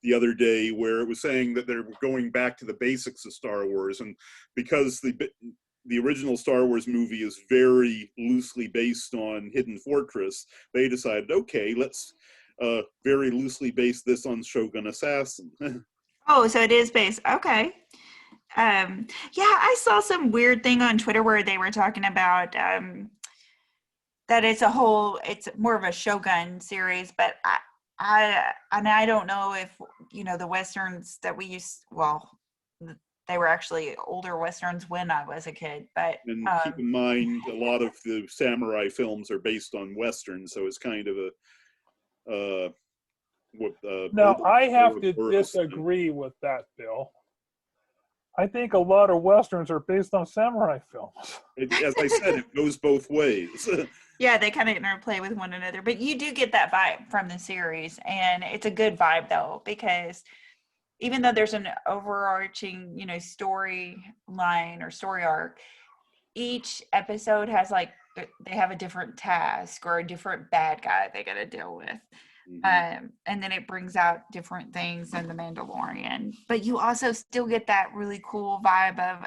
Speaker 2: the other day where it was saying that they're going back to the basics of Star Wars, and because the original Star Wars movie is very loosely based on Hidden Fortress, they decided, okay, let's very loosely base this on Shogun Assassin.
Speaker 3: Oh, so it is based. Okay. Yeah, I saw some weird thing on Twitter where they were talking about that it's more of a Shogun series, but I don't know if the Westerns that we used, they were actually older Westerns when I was a kid, but
Speaker 2: and keep in mind a lot of the samurai films are based on Westerns, so it's kind of a
Speaker 1: now I have to disagree with that, Bill. I think a lot of Westerns are based on samurai films.
Speaker 2: As I said, it goes both ways.
Speaker 3: Yeah, they kind of interplay with one another, but you do get that vibe from the series, and it's a good vibe though, because even though there's an overarching, storyline or story arc, each episode has they have a different task or a different bad guy they got to deal with. Mm-hmm. And then it brings out different things in The Mandalorian, but you also still get that really cool vibe of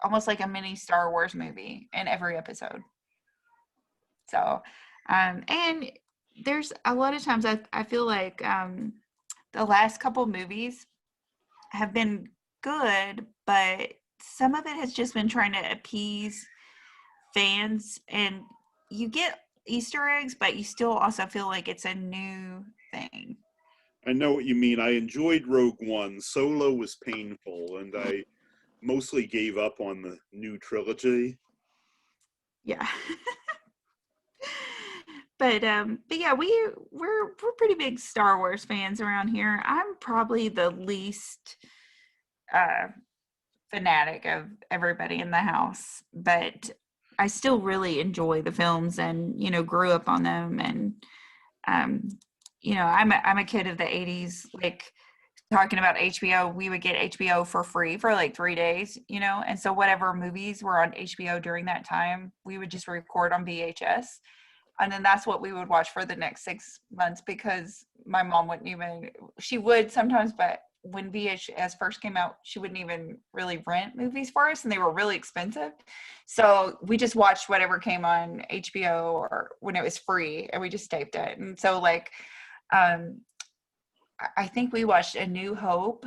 Speaker 3: almost like a mini Star Wars movie in every episode. So, and there's a lot of times I feel like the last couple movies have been good, but some of it has just been trying to appease fans, and you get Easter eggs, but you still also feel like it's a new thing.
Speaker 2: I know what you mean. I enjoyed Rogue One. Solo was painful, and I mostly gave up on the new trilogy.
Speaker 3: Yeah. But yeah, we're pretty big Star Wars fans around here. I'm probably the least fanatic of everybody in the house, but I still really enjoy the films and grew up on them, and I'm a kid of the 80s, like talking about HBO, we would get HBO for free for like 3 days, and so whatever movies were on HBO during that time, we would just record on VHS, and then that's what we would watch for the next 6 months, because my mom she would sometimes, but when VHS first came out, she wouldn't even really rent movies for us, and they were really expensive. So we just watched whatever came on HBO or when it was free, and we just taped it. And so I think we watched A New Hope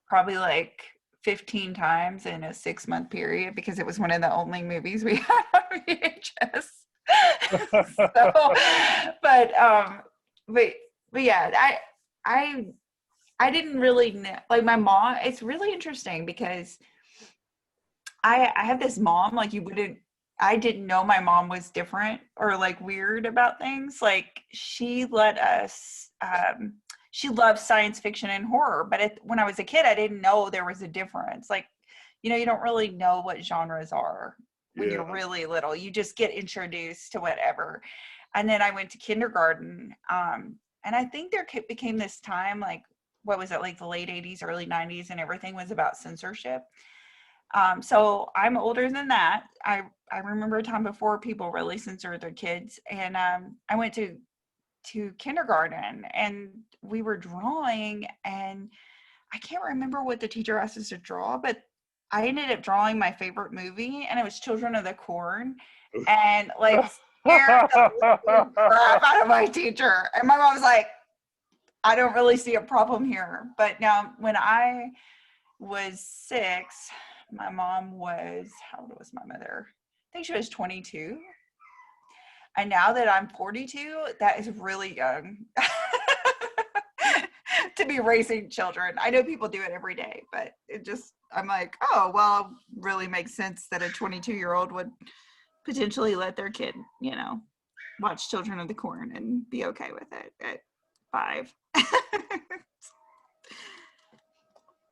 Speaker 3: probably like 15 times in a 6-month period because it was one of the only movies we had on VHS. So, but yeah, I didn't really know, like my mom, it's really interesting because I have this mom, like I didn't know my mom was different or like weird about things. Like she let us, she loves science fiction and horror, but when I was a kid, I didn't know there was a difference. Like, you don't really know what genres are when you're really little. You just get introduced to whatever. And then I went to kindergarten. And I think there became this time, like, what was it, like the late 80s, early 90s, and everything was about censorship. So I'm older than that. I remember a time before people really censored their kids. And I went to kindergarten and we were drawing, and I can't remember what the teacher asked us to draw, but I ended up drawing my favorite movie, and it was Children of the Corn, and like scared the crap out of my teacher. And my mom was like, I don't really see a problem here. But now when I was 6, my mom was, how old was my mother? I think she was 22. And now that I'm 42, that is really young to be raising children. I know people do it every day, but I'm like, oh, well, it really makes sense that a 22-year-old would potentially let their kid, watch Children of the Corn and be okay with it at 5.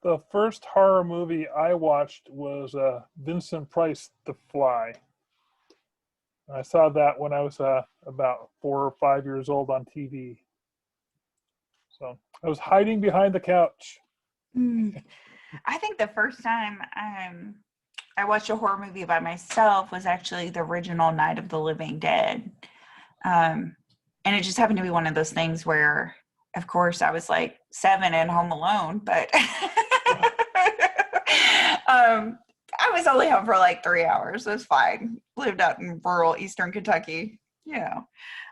Speaker 1: The first horror movie I watched was Vincent Price, The Fly. I saw that when I was about 4 or 5 years old on TV. So I was hiding behind the couch.
Speaker 3: I think the first time I watched a horror movie by myself was actually the original Night of the Living Dead. And it just happened to be one of those things where, of course, I was like 7 and home alone, but I was only home for like 3 hours. It was fine. Lived out in rural Eastern Kentucky,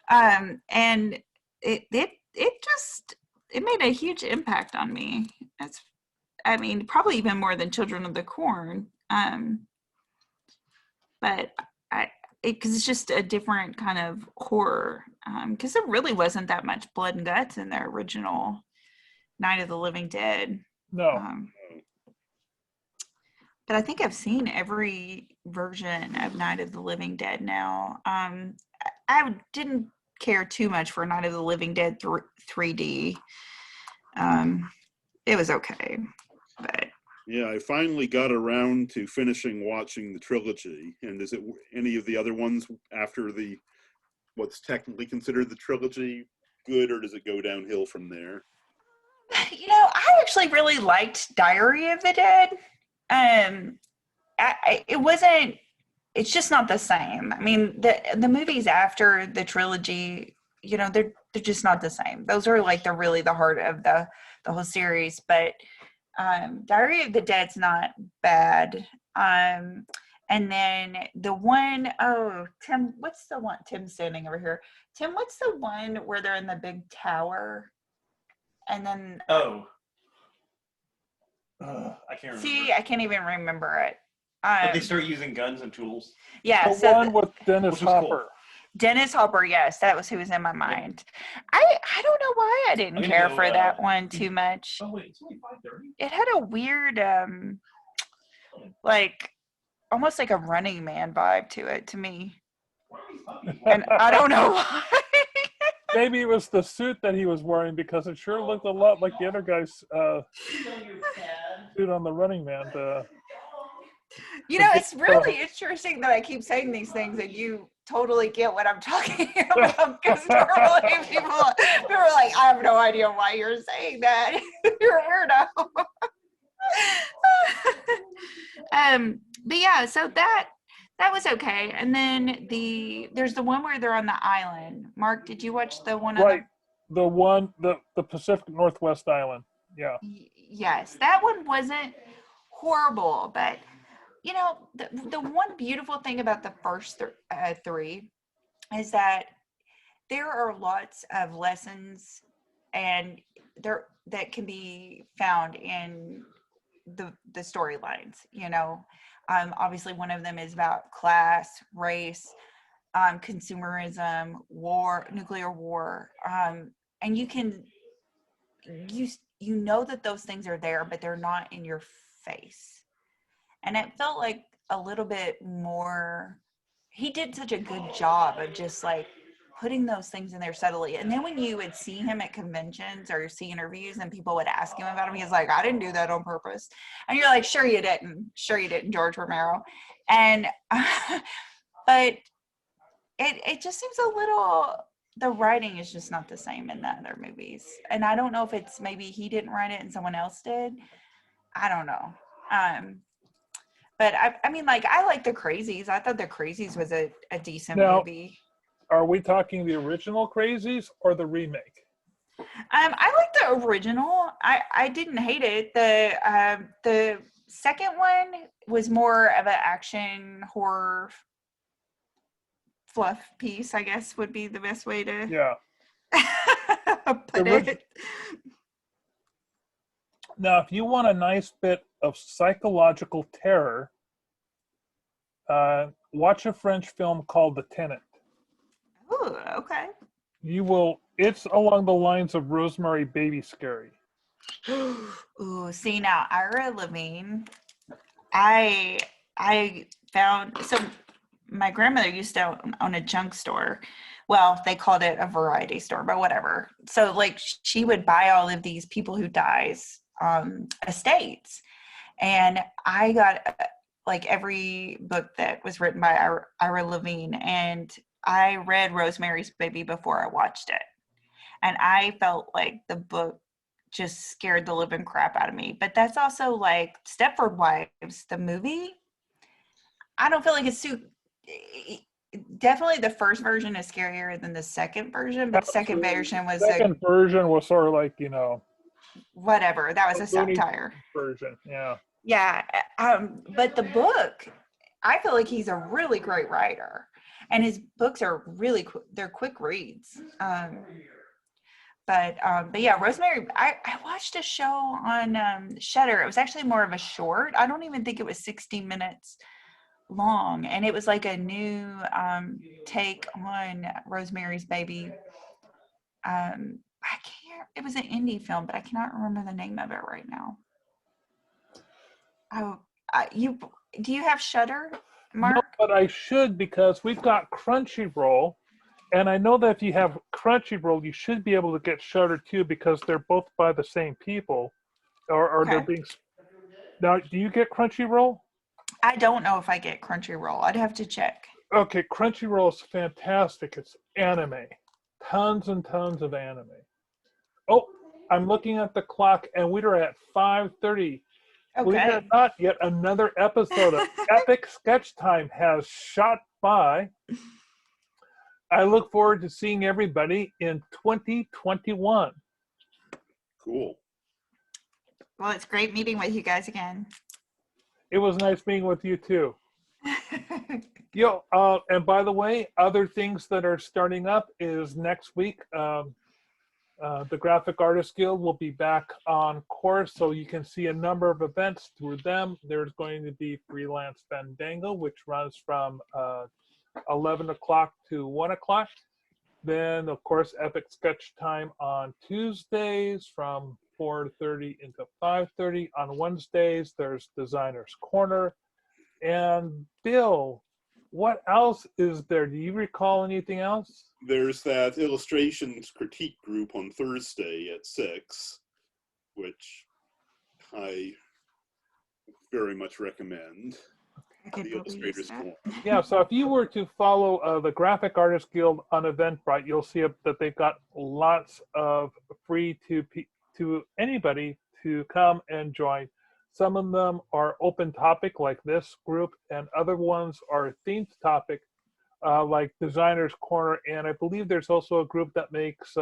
Speaker 3: and it made a huge impact on me. Probably even more than Children of the Corn. But because it's just a different kind of horror. Because there really wasn't that much blood and guts in the original Night of the Living Dead.
Speaker 1: No.
Speaker 3: But I think I've seen every version of Night of the Living Dead now. I didn't care too much for Night of the Living Dead 3D. It was okay, but
Speaker 2: yeah, I finally got around to finishing watching the trilogy. And is it any of the other ones after what's technically considered the trilogy good, or does it go downhill from there?
Speaker 3: I actually really liked Diary of the Dead. It's just not the same. I mean, the movies after the trilogy, they're just not the same. Those are like the heart of the whole series. But Diary of the Dead's not bad. And then the one, Tim, what's the one? Tim's standing over here. Tim, what's the one where they're in the big tower? And then
Speaker 4: I can't remember.
Speaker 3: See, I can't even remember it.
Speaker 4: But they start using guns and tools.
Speaker 3: Yeah,
Speaker 1: the one with Dennis Hopper.
Speaker 4: Cool.
Speaker 3: Dennis Hopper, yes, that was who was in my mind. I don't know why I didn't care for that one too much.
Speaker 4: Oh wait, it's only 5:30.
Speaker 3: It had a weird, like almost like a Running Man vibe to it to me, and I don't know why.
Speaker 1: Maybe it was the suit that he was wearing, because it sure looked a lot like the other guy's suit on the Running Man.
Speaker 3: It's really interesting that I keep saying these things and you totally get what I'm talking about, because normally people are like, I have no idea why you're saying that. You're a weirdo. But yeah, so that was okay. And then there's the one where they're on the island. Mark, did you watch the one?
Speaker 1: Right, the Pacific Northwest island. Yeah.
Speaker 3: Yes, that one wasn't horrible, but the one beautiful thing about the first 3 is that there are lots of lessons and that can be found in the storylines, you know. Obviously one of them is about class, race, consumerism, war, nuclear war, and you know that those things are there, but they're not in your face. And it felt like a little bit more, he did such a good job of just like putting those things in there subtly. And then when you would see him at conventions or see interviews and people would ask him about him, he's like, I didn't do that on purpose. And you're like, sure you didn't, George Romero. And but it just seems a little, the writing is just not the same in the other movies. And I don't know if it's maybe he didn't write it and someone else did. I don't know. But I mean, like, I like The Crazies. I thought The Crazies was a decent movie.
Speaker 1: Are we talking the original Crazies or the remake?
Speaker 3: I like the original. I didn't hate it. The second one was more of an action horror fluff piece, I guess would be the best way to put it.
Speaker 1: Now, if you want a nice bit of psychological terror, watch a French film called The Tenant.
Speaker 3: Oh, okay.
Speaker 1: You will. It's along the lines of Rosemary Baby Scary.
Speaker 3: Ooh, see now, Ira Levine. I found, so my grandmother used to own a junk store. Well, they called it a variety store, but whatever. So like she would buy all of these people who dies estates, and I got like every book that was written by Ira Levine, and I read Rosemary's Baby before I watched it, and I felt like the book just scared the living crap out of me. But that's also like Stepford Wives, the movie. I don't feel like it's too. Definitely, the first version is scarier than the second version, but the second version was
Speaker 1: sort of like, you know,
Speaker 3: whatever. That was a satire
Speaker 1: version. Yeah.
Speaker 3: Yeah. But the book, I feel like he's a really great writer, and his books are really they're quick reads. But yeah, Rosemary, I watched a show on Shudder. It was actually more of a short. I don't even think it was 60 minutes long, and it was like a new take on Rosemary's Baby. It was an indie film, but I cannot remember the name of it right now. Oh, do you have Shudder, Mark?
Speaker 1: No, but I should, because we've got Crunchyroll, and I know that if you have Crunchyroll, you should be able to get Shudder too, because they're both by the same people, or
Speaker 3: Okay.
Speaker 1: they're being. Now, do you get Crunchyroll?
Speaker 3: I don't know if I get Crunchyroll. I'd have to check. Okay,
Speaker 1: Crunchyroll is fantastic. It's anime, tons and tons of anime. Oh, I'm looking at the clock, and we're at 5:30.
Speaker 3: Okay.
Speaker 1: Believe it or not, yet another episode of Epic Sketch Time has shot by. I look forward to seeing everybody in 2021.
Speaker 2: Cool.
Speaker 3: Well, it's great meeting with you guys again.
Speaker 1: It was nice being with you too. And by the way, other things that are starting up is next week. The Graphic Artists Guild will be back on course, so you can see a number of events through them. There's going to be Freelance Fandango, which runs from 11 o'clock to 1 o'clock. Then, of course, Epic Sketch Time on Tuesdays from 4:30 into 5:30. On Wednesdays, there's Designer's Corner. And Bill, what else is there? Do you recall anything else?
Speaker 2: There's that illustrations critique group on Thursday at 6, which I very much recommend. The Illustrators Forum.
Speaker 1: Yeah, so if you were to follow the Graphic Artists Guild on Eventbrite, you'll see that they've got lots of free to anybody to come and join. Some of them are open topic, like this group, and other ones are themed topic, like Designer's Corner. And I believe there's also a group that makes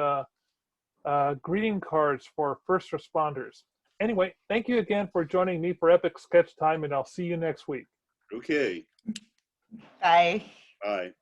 Speaker 1: greeting cards for first responders. Anyway, thank you again for joining me for Epic Sketch Time, and I'll see you next week.
Speaker 2: Okay.
Speaker 3: Bye.
Speaker 2: Bye.